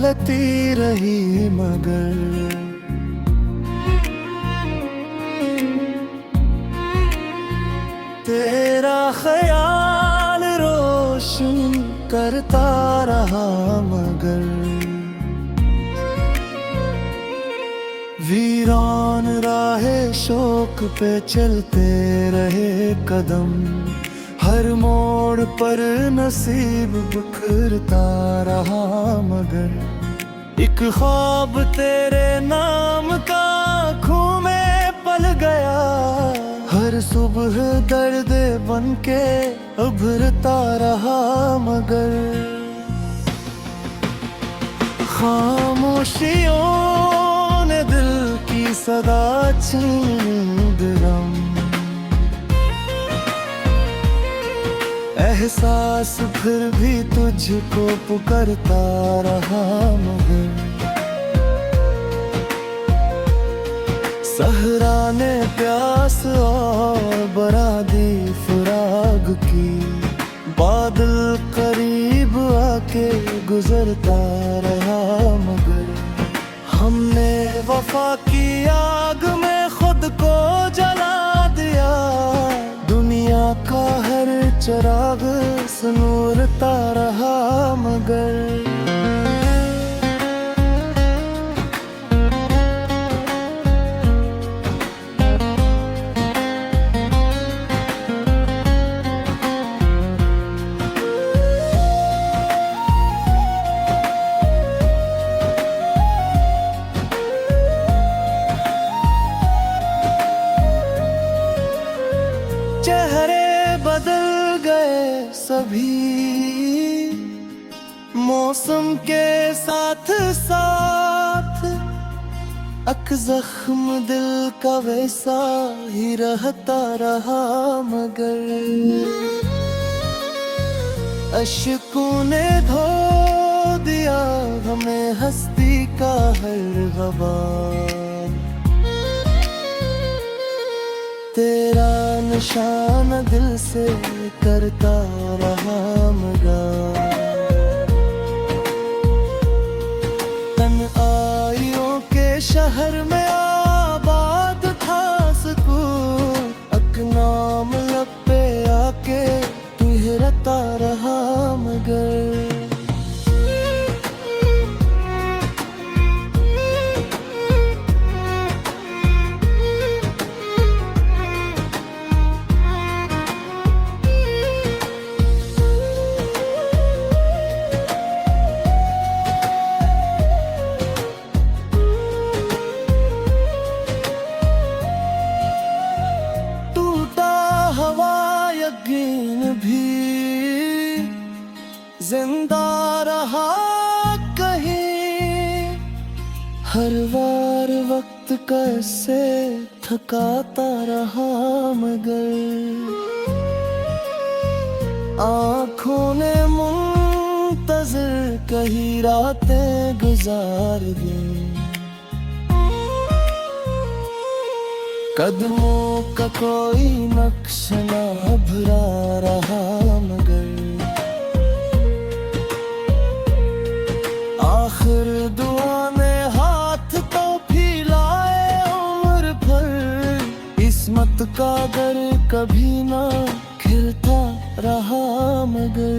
बहलती रही मगर तेरा ख्याल रोशन करता रहा मगर वीरान राहे शोक पे चलते रहे कदम, हर मोड़ पर नसीब बिखरता रहा मगर एक ख्वाब तेरे नाम का आँखों में पल गया, हर सुबह दर्द बन के उभरता रहा मगर खामोशियों ने दिल की सदा छीन दिलम, एहसास फिर भी तुझको पुकारता रहा मगर सहरा ने प्यास और बरा दी फिराग की, बादल करीब आके गुजरता रहा मगर हमने वफा की आग में खुद को जला दिया, दुनिया का हर चिराग सुनूरता रहा मगर चेहरे बदल गए सभी मौसम के साथ साथ, अक जख्म दिल का वैसा ही रहता रहा मगर अश्कों ने धो दिया हमें हस्ती का हर ग़बार, तेरा निशान दिल से करता रहा मगर तन्हाइयों के शहर में आबाद था सुकून, अक नाम लब पे आके तुहरता रहा मगर यकीन भी जिंदा रहा कहीं, हर बार वक्त कैसे थकाता रहा मगर आँखों ने मुंतज़िर कही रातें गुजार दी, कदमों का कोई नक्श ना भरा रहा मगर आखिर दुआ में हाथ तो फैलाए उम्र भर, इस्मत का दर कभी ना खिलता रहा मगर